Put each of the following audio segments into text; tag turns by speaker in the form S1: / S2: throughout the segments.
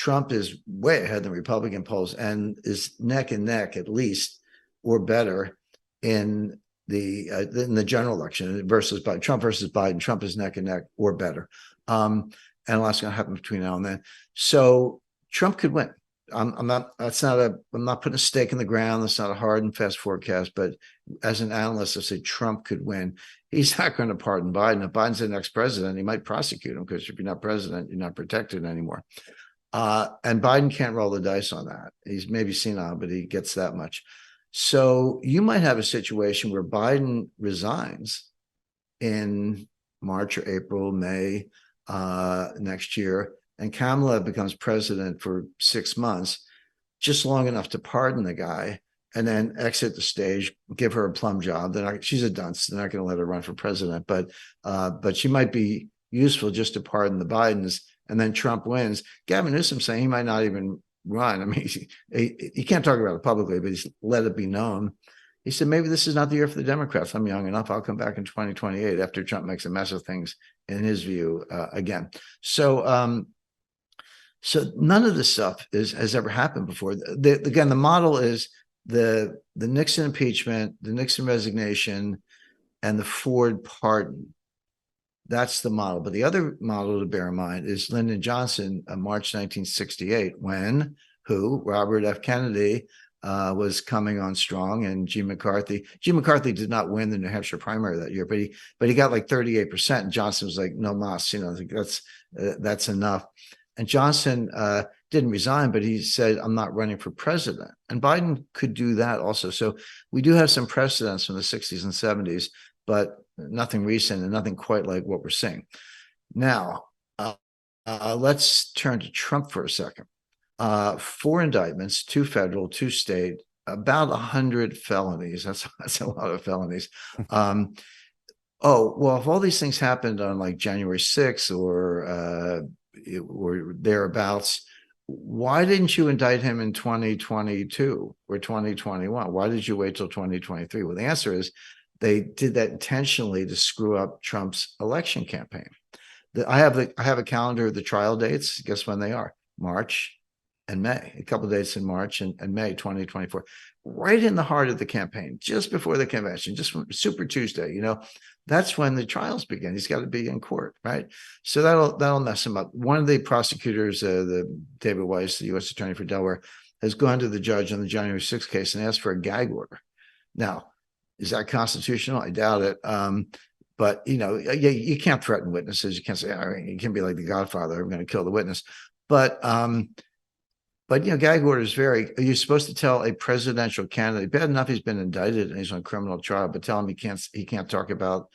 S1: Trump is way ahead in the Republican polls and is neck and neck at least or better in the general election versus Biden. Trump versus Biden. Trump is neck and neck or better. And a lot's going to happen between now and then. So Trump could win. I'm not putting a stake in the ground. That's not a hard and fast forecast. But as an analyst, I say Trump could win. He's not going to pardon Biden. If Biden's the next president, he might prosecute him because if you're not president, you're not protected anymore. And Biden can't roll the dice on that. He's maybe senile, but he gets that much. So you might have a situation where Biden resigns in March or April, May next year, and Kamala becomes president for 6 months, just long enough to pardon the guy and then exit the stage, give her a plum job. She's a dunce. They're not going to let her run for president, but she might be useful just to pardon the Bidens. And then Trump wins. Gavin Newsom saying he might not even run. I mean, he can't talk about it publicly, but he's let it be known. He said, maybe this is not the year for the Democrats. I'm young enough. I'll come back in 2028 after Trump makes a mess of things, in his view, again. So none of this stuff has ever happened before. Again, the model is the Nixon impeachment, the Nixon resignation, and the Ford pardon. That's the model. But the other model to bear in mind is Lyndon Johnson, March 1968, when Robert F. Kennedy was coming on strong, and Jim McCarthy did not win the New Hampshire primary that year, but he got like 38%. And Johnson was like, no mas, that's enough. And Johnson didn't resign, but he said, I'm not running for president. And Biden could do that also. So we do have some precedents from the 60s and 70s, but nothing recent and nothing quite like what we're seeing. Now, let's turn to Trump for a second. 4 indictments, 2 federal, 2 state, about 100 felonies. That's a lot of felonies. Oh, well, if all these things happened on like January 6th or thereabouts, why didn't you indict him in 2022 or 2021? Why did you wait till 2023? Well, the answer is they did that intentionally to screw up Trump's election campaign. I have a calendar of the trial dates. Guess when they are? March and May. A couple of dates in March and May 2024. Right in the heart of the campaign, just before the convention, just Super Tuesday. That's when the trials begin. He's got to be in court, right? So that'll mess him up. One of the prosecutors, the David Weiss, the U.S. Attorney for Delaware, has gone to the judge on the January 6th case and asked for a gag order. Now, is that constitutional? I doubt it. But you can't threaten witnesses. You can't say, you can't be like the Godfather. I'm going to kill the witness. But gag orders vary. Are you supposed to tell a presidential candidate, bad enough he's been indicted and he's on criminal trial, but tell him he can't talk about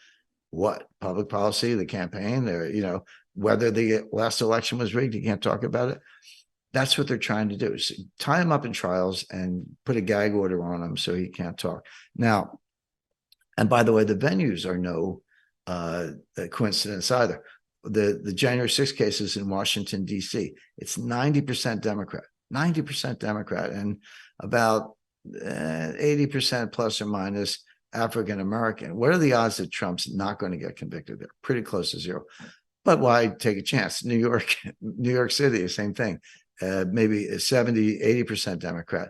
S1: what? Public policy, the campaign, or whether the last election was rigged, he can't talk about it. That's what they're trying to do. So tie him up in trials and put a gag order on him so he can't talk. Now, and by the way, the venues are no coincidence either. The January 6th case is in Washington, D.C. It's 90% Democrat. 90% Democrat and about 80% plus or minus African American. What are the odds that Trump's not going to get convicted there? Pretty close to 0. But why take a chance? New York City, the same thing. Maybe 70, 80% Democrat.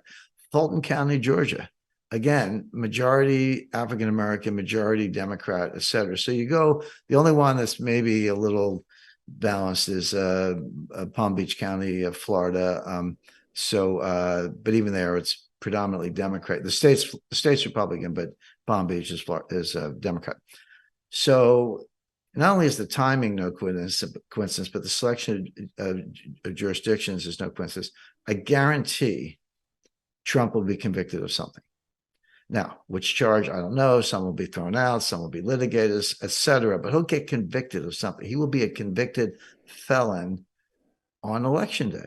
S1: Fulton County, Georgia. Again, majority African American, majority Democrat, et cetera. So you go, the only one that's maybe a little balanced is Palm Beach County, Florida. But even there, it's predominantly Democrat. The state's Republican, but Palm Beach is Democrat. So not only is the timing no coincidence, but the selection of jurisdictions is no coincidence. I guarantee Trump will be convicted of something. Now, which charge, I don't know. Some will be thrown out, some will be litigated, et cetera, but he'll get convicted of something. He will be a convicted felon on election day.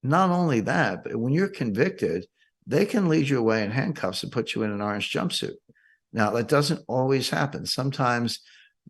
S1: Not only that, but when you're convicted, they can lead you away in handcuffs and put you in an orange jumpsuit. Now, that doesn't always happen. Sometimes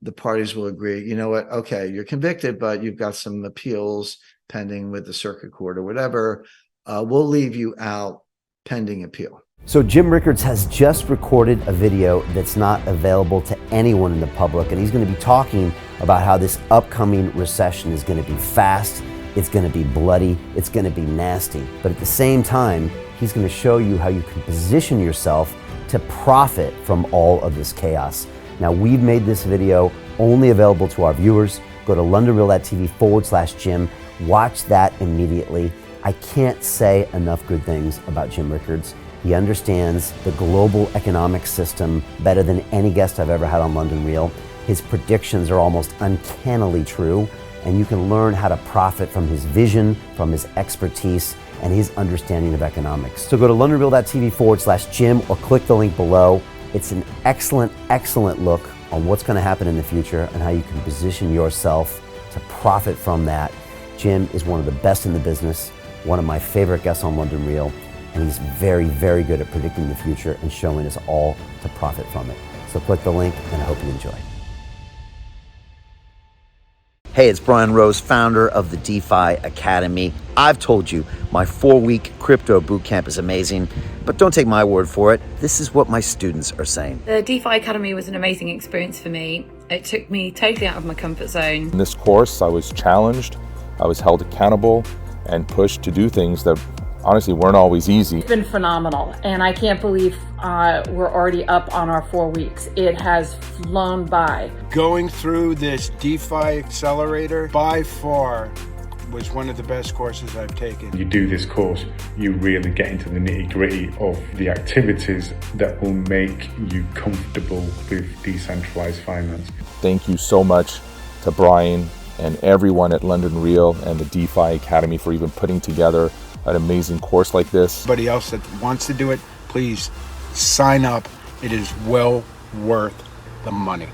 S1: the parties will agree, you know what, okay, you're convicted, but you've got some appeals pending with the circuit court or whatever. We'll leave you out pending appeal.
S2: So Jim Rickards has just recorded a video that's not available to anyone in the public, and he's going to be talking about how this upcoming recession is going to be fast, It's going to be bloody. It's going to be nasty. But at the same time, he's going to show you how you can position yourself to profit from all of this chaos. Now, we've made this video only available to our viewers. Go to londonreal.tv/Jim. Watch that immediately. I can't say enough good things about Jim Rickards. He understands the global economic system better than any guest I've ever had on London Real. His predictions are almost uncannily true, and you can learn how to profit from his vision, from his expertise, and his understanding of economics. So go to londonreal.tv/Jim or click the link below. It's an excellent, excellent look on what's going to happen in the future and how you can position yourself to profit from that. Jim is one of the best in the business, one of my favorite guests on London Real, and he's very, very good at predicting the future and showing us all to profit from it. So click the link, and I hope you enjoy. Hey, it's Brian Rose, founder of the DeFi Academy. I've told you my 4-week crypto bootcamp is amazing, but don't take my word for it. This is what my students are saying.
S3: The DeFi Academy was an amazing experience for me. It took me totally out of my comfort zone.
S4: In this course, I was challenged, I was held accountable, and pushed to do things that honestly weren't always easy.
S5: It's been phenomenal, and I can't believe we're already up on our 4 weeks. It has flown by.
S6: Going through this DeFi accelerator by far was one of the best courses I've taken.
S7: You do this course, you really get into the nitty-gritty of the activities that will make you comfortable with decentralized finance.
S4: Thank you so much to Brian and everyone at London Real and the DeFi Academy for even putting together an amazing course like this.
S6: Anybody else that wants to do it, please sign up. It is well worth the money.